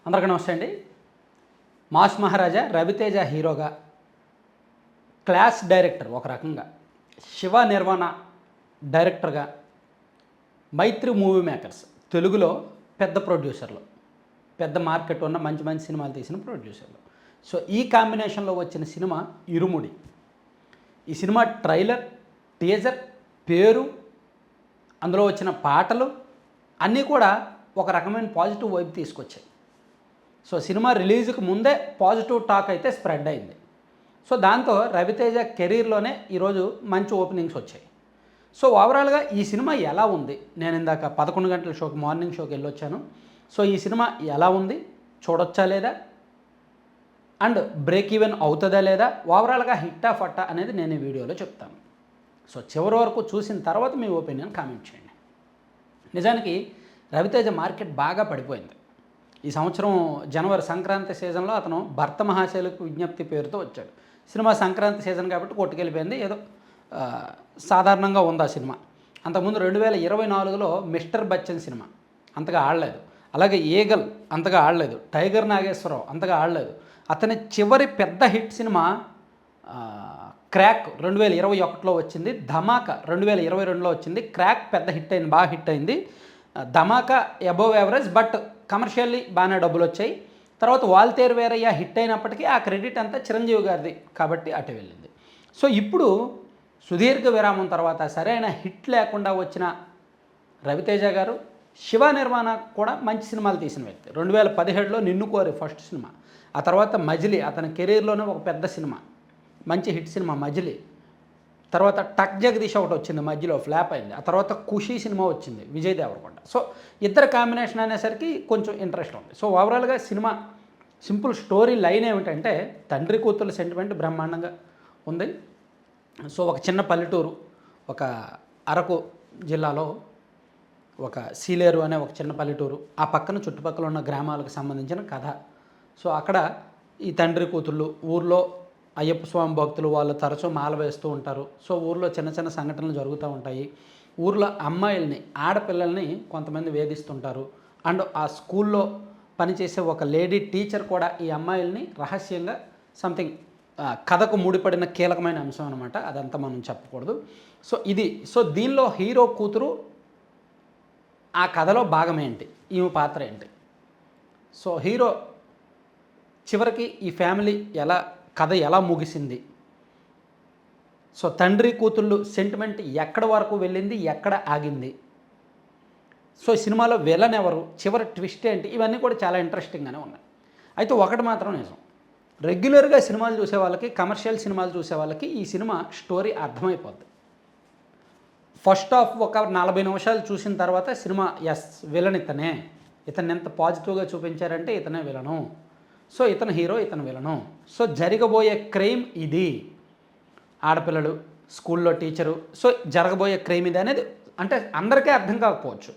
అందరికీ నమస్తే అండి. మాస్ మహారాజా రవితేజ హీరోగా, క్లాస్ డైరెక్టర్ ఒక రకంగా, శివ నిర్వాణ డైరెక్టర్గా, మైత్రి మూవీ మేకర్స్ తెలుగులో పెద్ద ప్రొడ్యూసర్లు, పెద్ద మార్కెట్ ఉన్న మంచి మంచి సినిమాలు తీసిన ప్రొడ్యూసర్లు. సో ఈ కాంబినేషన్లో వచ్చిన సినిమా ఇరుముడి. ఈ సినిమా ట్రైలర్, టీజర్, పేరు, అందులో వచ్చిన పాటలు అన్నీ కూడా ఒక రకమైన పాజిటివ్ వైబ్ తీసుకొచ్చాయి. సో సినిమా రిలీజ్కి ముందే పాజిటివ్ టాక్ అయితే స్ప్రెడ్ అయింది. సో దాంతో రవితేజ కెరీర్లోనే ఈరోజు మంచి ఓపెనింగ్స్ వచ్చాయి. సో ఓవరాల్గా ఈ సినిమా ఎలా ఉంది, నేను ఇందాక 11 గంటల షోకి, మార్నింగ్ షోకి వెళ్ళొచ్చాను. సో ఈ సినిమా ఎలా ఉంది, చూడొచ్చా లేదా, అండ్ బ్రేక్ ఈవెన్ అవుతుందా లేదా, ఓవరాల్గా హిట్టా ఫట్టా అనేది నేను ఈ వీడియోలో చెప్తాను. సో చివరి వరకు చూసిన తర్వాత మీ ఒపీనియన్ కామెంట్ చేయండి. నిజానికి రవితేజ మార్కెట్ బాగా పడిపోయింది. ఈ సంవత్సరం జనవరి సంక్రాంతి సీజన్లో అతను భర్త మహాశైలకు విజ్ఞప్తి పేరుతో వచ్చాడు. సినిమా సంక్రాంతి సీజన్ కాబట్టి కొట్టుకెళ్ళిపోయింది, ఏదో సాధారణంగా ఉంది ఆ సినిమా. అంతకుముందు 2024లో మిస్టర్ బచ్చన్ సినిమా అంతగా ఆడలేదు, అలాగే ఈగల్ అంతగా ఆడలేదు, టైగర్ నాగేశ్వరరావు అంతగా ఆడలేదు. అతని చివరి పెద్ద హిట్ సినిమా క్రాక్ 2021లో వచ్చింది, ధమాకా 2022లో వచ్చింది. క్రాక్ పెద్ద హిట్ అయింది, బాగా హిట్ అయింది. ధమాకా అబోవ్ యావరేజ్, బట్ కమర్షియల్లీ బాగానే డబ్బులు వచ్చాయి. తర్వాత వాల్తేరు వీరయ్య హిట్ అయినప్పటికీ ఆ క్రెడిట్ అంతా చిరంజీవి గారిది కాబట్టి అటు వెళ్ళింది. సో ఇప్పుడు సుదీర్ఘ విరామం తర్వాత సరైన హిట్ లేకుండా వచ్చిన రవితేజ గారు, శివ నిర్వాణ కూడా మంచి సినిమాలు తీసిన వ్యక్తి. 2017లో నిన్ను కోరి ఫస్ట్ సినిమా, ఆ తర్వాత మజిలీ అతని కెరీర్లోనే ఒక పెద్ద సినిమా, మంచి హిట్ సినిమా మజిలీ. తర్వాత టక్ జగదీష్ ఒకటి వచ్చింది, మధ్యలో ఫ్లాప్ అయింది. ఆ తర్వాత ఖుషీ సినిమా వచ్చింది, విజయ్ దేవరకొండ. సో ఇద్దరు కాంబినేషన్ అనేసరికి కొంచెం ఇంట్రెస్ట్ ఉంది. సో ఓవరాల్గా సినిమా సింపుల్ స్టోరీ లైన్ ఏమిటంటే, తండ్రి కూతురు సెంటిమెంట్ బ్రహ్మాండంగా ఉంది. సో ఒక చిన్న పల్లెటూరు, ఒక అరకు జిల్లాలో ఒక సీలేరు అనే ఒక చిన్న పల్లెటూరు, ఆ పక్కన చుట్టుపక్కల ఉన్న గ్రామాలకు సంబంధించిన కథ. సో అక్కడ ఈ తండ్రి కూతుళ్ళు, ఊర్లో అయ్యప్ప స్వామి భక్తులు వాళ్ళు తరచూ మాల వేస్తూ ఉంటారు. సో ఊర్లో చిన్న చిన్న సంఘటనలు జరుగుతూ ఉంటాయి. ఊర్లో అమ్మాయిల్ని, ఆడపిల్లల్ని కొంతమంది వేధిస్తుంటారు. అండ్ ఆ స్కూల్లో పనిచేసే ఒక లేడీ టీచర్ కూడా ఈ అమ్మాయిల్ని రహస్యంగా సంథింగ్ కథకు ముడిపడిన కీలకమైన అంశం అనమాట. అదంతా మనం చెప్పకూడదు. సో ఇది, సో దీనిలో హీరో కూతురు ఆ కథలో భాగం ఏంటి, ఈమె పాత్ర ఏంటి. సో హీరో చివరికి ఈ ఫ్యామిలీ కథ ఎలా ముగిసింది, సో తండ్రి కూతుళ్ళు సెంటిమెంట్ ఎక్కడ వరకు వెళ్ళింది, ఎక్కడ ఆగింది, సో సినిమాలో విలన్ ఎవరు, చివరి ట్విస్ట్ ఏంటి, ఇవన్నీ కూడా చాలా ఇంట్రెస్టింగ్గానే ఉన్నాయి. అయితే ఒకటి మాత్రం నిజం, రెగ్యులర్గా సినిమాలు చూసే వాళ్ళకి, కమర్షియల్ సినిమాలు చూసే వాళ్ళకి ఈ సినిమా స్టోరీ అర్థమైపోద్ది. ఫస్ట్ హాఫ్ ఒక 40 నిమిషాలు చూసిన తర్వాత సినిమా ఎస్ విలన్ ఇతనే, ఇతన్ని ఎంత పాజిటివ్గా చూపించారంటే ఇతనే విలను, సో ఇతను హీరో, ఇతను విలను, సో జరగబోయే క్రైమ్ ఇది, ఆడపిల్లలు, స్కూల్లో టీచరు, సో జరగబోయే క్రైమ్ ఇది అనేది అంటే అందరికీ అర్థం కాకపోవచ్చు.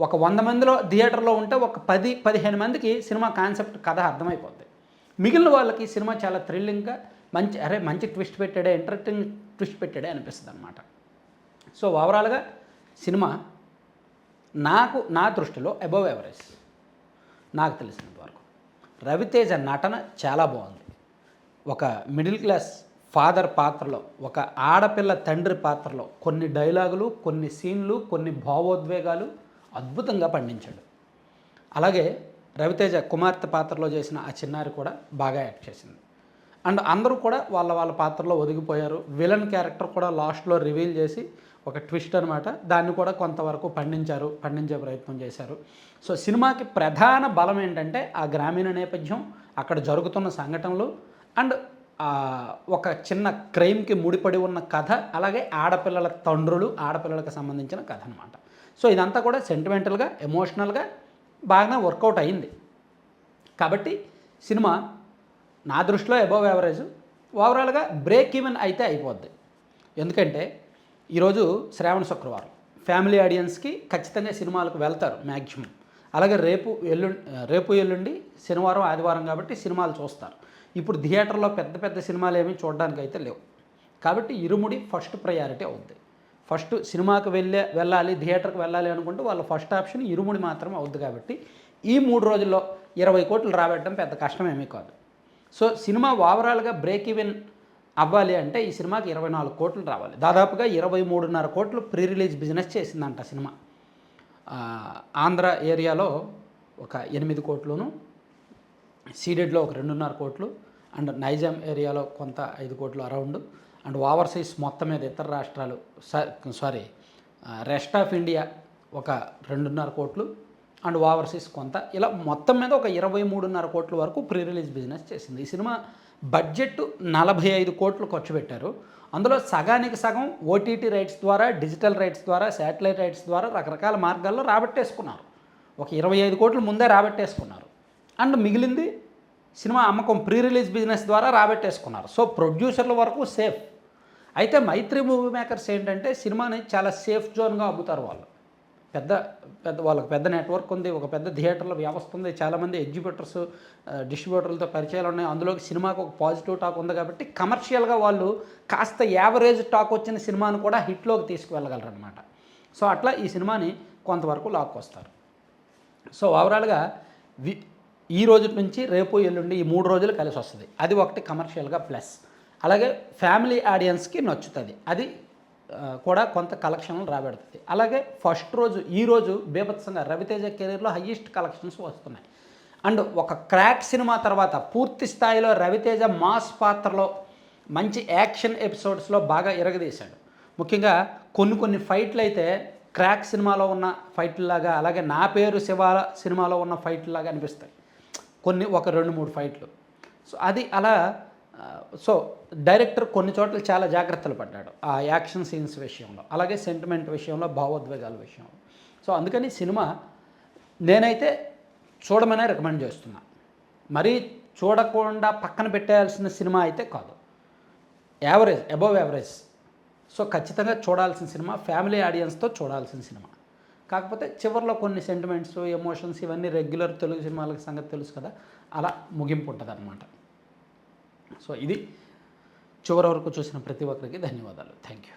ఒక 100 మందిలో థియేటర్లో ఉంటే ఒక 10-15 మందికి సినిమా కాన్సెప్ట్, కథ అర్థమైపోద్ది. మిగిలిన వాళ్ళకి సినిమా చాలా థ్రిల్లింగ్గా, మంచి ట్విస్ట్ పెట్టాడే, ఇంట్రెస్టింగ్ ట్విస్ట్ పెట్టాడే అనిపిస్తుంది అనమాట. సో ఓవరాల్గా సినిమా నా దృష్టిలో అబోవ్ యావరేజ్. నాకు తెలిసినంత వరకు రవితేజ నటన చాలా బాగుంది. ఒక మిడిల్ క్లాస్ ఫాదర్ పాత్రలో, ఒక ఆడపిల్ల తండ్రి పాత్రలో కొన్ని డైలాగులు, కొన్ని సీన్లు, కొన్ని భావోద్వేగాలు అద్భుతంగా పండించాడు. అలాగే రవితేజ కుమార్తె పాత్రలో చేసిన ఆ చిన్నారి కూడా బాగా యాక్ట్ చేసింది. అండ్ అందరూ కూడా వాళ్ళ పాత్రలో ఒదిగిపోయారు. విలన్ క్యారెక్టర్ కూడా లాస్ట్లో రివీల్ చేసి ఒక ట్విస్ట్ అనమాట, దాన్ని కూడా కొంతవరకు పండించే ప్రయత్నం చేశారు. సో సినిమాకి ప్రధాన బలం ఏంటంటే ఆ గ్రామీణ నేపథ్యం, అక్కడ జరుగుతున్న సంఘటనలు, అండ్ ఒక చిన్న క్రైమ్కి ముడిపడి ఉన్న కథ, అలాగే ఆడపిల్లల తండ్రులు, ఆడపిల్లలకు సంబంధించిన కథ అనమాట. సో ఇదంతా కూడా సెంటిమెంటల్గా, ఎమోషనల్గా బాగానే వర్కౌట్ అయింది. కాబట్టి సినిమా నా దృష్టిలో అబోవ్ యావరేజ్. ఓవరాల్గా బ్రేక్ ఈవెన్ అయితే అయిపోద్ది. ఎందుకంటే ఈరోజు శ్రావణ శుక్రవారం, ఫ్యామిలీ ఆడియన్స్కి ఖచ్చితంగా సినిమాలకు వెళ్తారు మ్యాక్సిమం. అలాగే రేపు ఎల్లుండి శనివారం, ఆదివారం కాబట్టి సినిమాలు చూస్తారు. ఇప్పుడు థియేటర్లో పెద్ద సినిమాలు ఏమీ చూడడానికి అయితే లేవు. కాబట్టి ఇరుముడి ఫస్ట్ ప్రయారిటీ అవుద్ది. ఫస్ట్ సినిమాకి వెళ్ళాలి, థియేటర్కి వెళ్ళాలి అనుకుంటే వాళ్ళ ఫస్ట్ ఆప్షన్ ఇరుముడి మాత్రమే అవుద్ది. కాబట్టి ఈ 3 రోజుల్లో 20 కోట్లు రాబట్టడం పెద్ద కష్టమేమీ కాదు. సో సినిమా ఓవరాల్గా బ్రేక్ ఈవెన్ అవ్వాలి అంటే ఈ సినిమాకి 24 కోట్లు రావాలి. దాదాపుగా 23.5 కోట్లు ప్రీ రిలీజ్ బిజినెస్ చేసిందంట సినిమా. ఆంధ్ర ఏరియాలో ఒక 8 కోట్లును, సీడెడ్లో ఒక 2.5 కోట్లు, అండ్ నైజాం ఏరియాలో కొంత 5 కోట్లు అరౌండ్, అండ్ ఓవర్సీస్ మొత్తం మీద ఇతర రాష్ట్రాలు రెస్ట్ ఆఫ్ ఇండియా ఒక 2.5 కోట్లు, అండ్ ఓవర్సీస్ కొంత, ఇలా మొత్తం మీద ఒక 23.5 కోట్ల వరకు ప్రీ రిలీజ్ బిజినెస్ చేసింది. ఈ సినిమా బడ్జెట్ 45 కోట్లు ఖర్చు పెట్టారు. అందులో సగానికి సగం ఓటీటీ రైట్స్ ద్వారా, డిజిటల్ రైట్స్ ద్వారా, శాటిలైట్ రైట్స్ ద్వారా రకరకాల మార్గాల్లో రాబట్టేసుకున్నారు. ఒక 25 కోట్లు ముందే రాబట్టేసుకున్నారు. అండ్ మిగిలింది సినిమా అమ్మకం ప్రీ రిలీజ్ బిజినెస్ ద్వారా రాబట్టేసుకున్నారు. సో ప్రొడ్యూసర్ల వరకు సేఫ్. అయితే మైత్రి మూవీ మేకర్స్ ఏంటంటే సినిమాని చాలా సేఫ్ జోన్గా అమ్ముతారు వాళ్ళు. వాళ్ళకి పెద్ద నెట్వర్క్ ఉంది, ఒక పెద్ద థియేటర్ల వ్యవస్థ ఉంది, చాలామంది ఎగ్జిబ్యూటర్స్, డిస్ట్రిబ్యూటర్లతో పరిచయాలు ఉన్నాయి. అందులోకి సినిమాకు ఒక పాజిటివ్ టాక్ ఉంది కాబట్టి కమర్షియల్గా వాళ్ళు కాస్త యావరేజ్ టాక్ వచ్చిన సినిమాను కూడా హిట్లోకి తీసుకువెళ్ళగలరు అనమాట. సో అట్లా ఈ సినిమాని కొంతవరకు లాక్కొస్తారు. సో ఓవరాల్గా ఈ రోజు నుంచి రేపు ఎల్లుండి ఈ 3 రోజులు కలిసి వస్తుంది. అది ఒకటి కమర్షియల్గా ప్లస్. అలాగే ఫ్యామిలీ ఆడియన్స్కి నచ్చుతుంది, అది కూడా కొంత కలెక్షన్లు రాబెడుతుంది. అలాగే ఫస్ట్ రోజు ఈరోజు బీభత్సంగా రవితేజ కెరీర్లో హయ్యెస్ట్ కలెక్షన్స్ వస్తున్నాయి. అండ్ ఒక క్రాక్ సినిమా తర్వాత పూర్తి స్థాయిలో రవితేజ మాస్ పాత్రలో మంచి యాక్షన్ ఎపిసోడ్స్లో బాగా ఇరగదీశాడు. ముఖ్యంగా కొన్ని ఫైట్లు అయితే క్రాక్ సినిమాలో ఉన్న ఫైట్లాగా, అలాగే నా పేరు శివ సినిమాలో ఉన్న ఫైట్లాగా అనిపిస్తాయి. ఒక 2-3 ఫైట్లు. సో అది అలా. సో డైరెక్టర్ కొన్ని చోట్ల చాలా జాగ్రత్తలు పడ్డాడు ఆ యాక్షన్ సీన్స్ విషయంలో, అలాగే సెంటిమెంట్ విషయంలో, భావోద్వేగాల విషయంలో. సో అందుకని సినిమా నేనైతే చూడమనే రికమెండ్ చేస్తున్నా. మరీ చూడకుండా పక్కన పెట్టేయాల్సిన సినిమా అయితే కాదు, యావరేజ్, అబవ్ యావరేజ్. సో ఖచ్చితంగా చూడాల్సిన సినిమా, ఫ్యామిలీ ఆడియన్స్తో చూడాల్సిన సినిమా. కాకపోతే చివరిలో కొన్ని సెంటిమెంట్స్, ఎమోషన్స్ ఇవన్నీ రెగ్యులర్ తెలుగు సినిమాలకి సంగతి తెలుసు కదా, అలా ముగింపు ఉంటుంది అన్నమాట. సో ఇది చివరి వరకు చూసిన ప్రతి ఒక్కరికి ధన్యవాదాలు. Thank you.